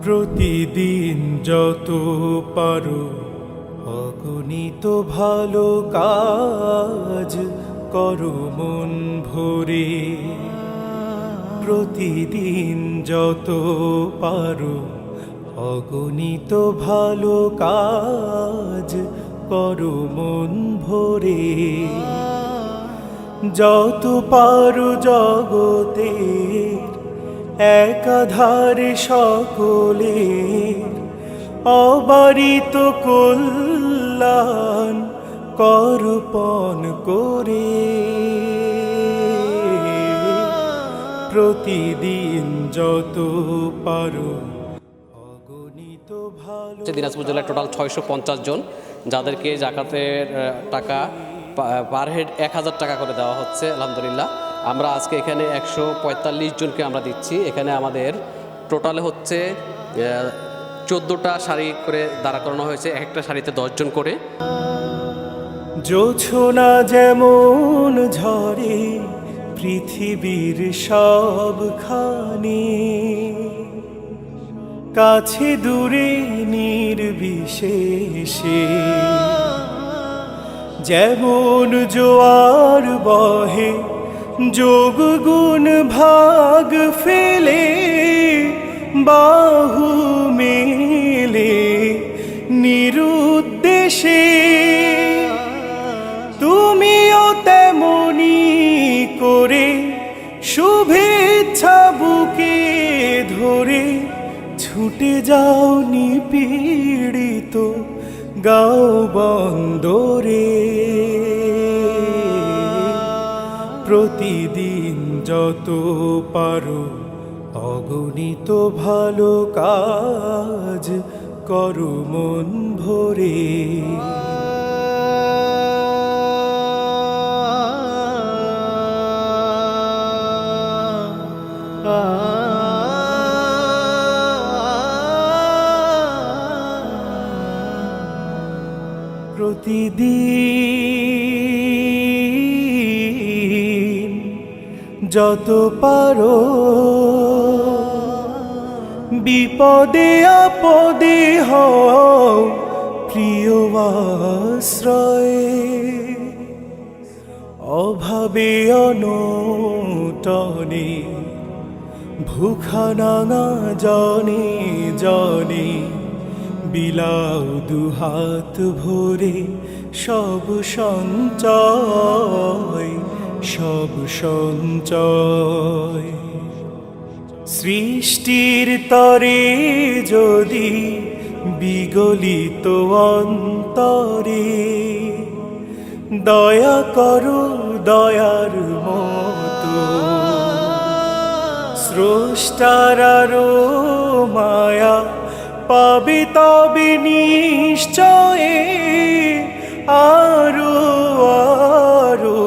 প্রতিদিন যত পারো অগণিত ভালো কাজ করো মন ভরে। প্রতিদিন যত পারো অগণিত ভালো কাজ করো মন ভরে। যত পারো জগতের একাধারে সকলের অবারিত কল্যাণ করপণ করে। প্রতিদিন যত পারো অগণিত ভালো। দিনাজপুর জেলায় টোটাল 650 জন, যাদেরকে জাকাতের টাকা পার হেড 1000 টাকা করে দেওয়া হচ্ছে। আলহামদুলিল্লাহ, আমরা আজকে এখানে 145 জনকে আমরা দিচ্ছি। এখানে আমাদের টোটালে হচ্ছে 14টা সারি করে দাঁড়া করানো হয়েছে, এক একটা সারিতে 10 জন করে। জোছনা যেমন ঝরে পৃথিবীর সবখানে, কাছে দূরে নির্বিশেষে যেমন জোয়ার বহে যোগ গুণ ভাগ ফেলে, বাহু মেলে নিরুদ্দেশে। তুমিও তেমনি করে শুভেচ্ছা বুকে ধরে ছুটে যাও নিপীড়িত গাঁও বন্দরে। প্রতিদিন যত পারো অগণিত ভালো কাজ করো মন ভরে। প্রতিদিন যত পারো বিপদে আপদে হও প্রিয় আশ্রয়ে। অভাবে অনটনে ভুখা নাঙা জনে জনে বিলাও দুহাত ভরে সব সঞ্চয় সব সঞ্চয়। সৃষ্টির তরে যদি বিগলিত অন্তরে দয়া করো দয়ার মতো, স্রষ্টার আরো মায়া পাবে তবে নিশ্চয়ে। আরো আরো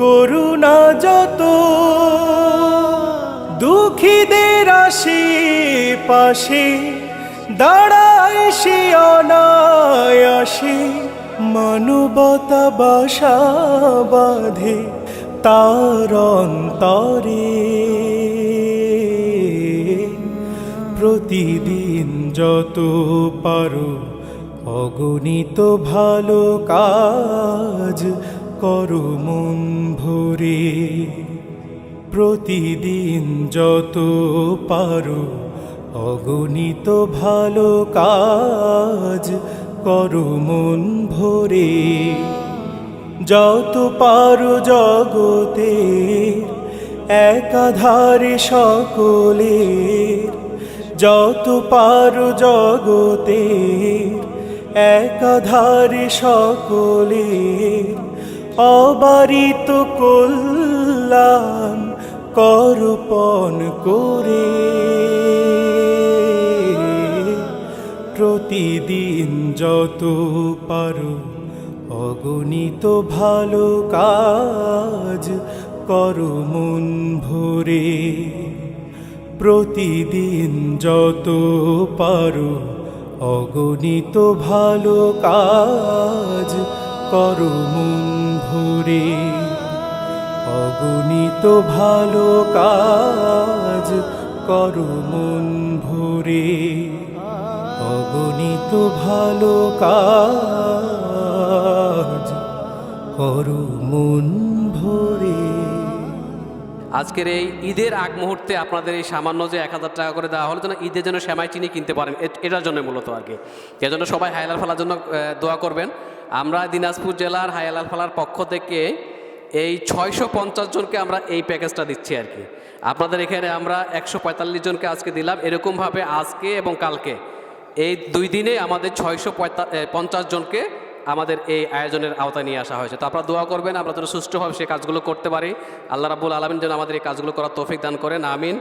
করুণা যত দুঃখীদের আশেপাশে দাঁড়ায় সে অনায়াসে। মানবতা বাসা বাঁধে তার অন্তরে। প্রতিদিন যত পারো অগণিত ভালো কাজ করো মন ভরে। প্রতিদিন যত পারো অগণিত ভালো কাজ করো মন ভরে। যত পারো জগতের একাধারে সকলের, যত পারো জগতের একাধারে সকলের অবারিত কল্যাণ করপণ করে। প্রতিদিন যত পারো অগণিত ভালো কাজ করো মন ভরে। প্রতিদিন যত পারো অগণিত ভালো কাজ করো মন ভরে। অগণিত ভালো কাজ করো মন ভরে অগণিত ভালো কাজ করো মন ভরে। আজকের এই ঈদের আগ মুহূর্তে আপনাদের এই সামান্য যে 1000 টাকা করে দেওয়া হলো যেন ঈদের জন্য সেমাই চিনি কিনতে পারেন, এটার জন্য মূলত আর কি। এজন্য সবাই হায়ালাল ফালার জন্য দোয়া করবেন। আমরা দিনাজপুর জেলার হায়ালাল ফালার পক্ষ থেকে এই 650 জনকে আমরা এই প্যাকেজটা দিচ্ছি আর কি। আপনাদের এখানে আমরা 145 জনকে আজকে দিলাম। এরকমভাবে আজকে এবং কালকে এই 2 দিনে আমাদের 650 জনকে আমাদের এই আয়োজনের আওতায় নিয়ে আসা হয়েছে। তো আপনারা দোয়া করবেন আমরা যেন সুষ্ঠুভাবে সেই কাজগুলো করতে পারি। আল্লাহ রাব্বুল আলামিন যেন আমাদের এই কাজগুলো করার তৌফিক দান করেন, আমিন।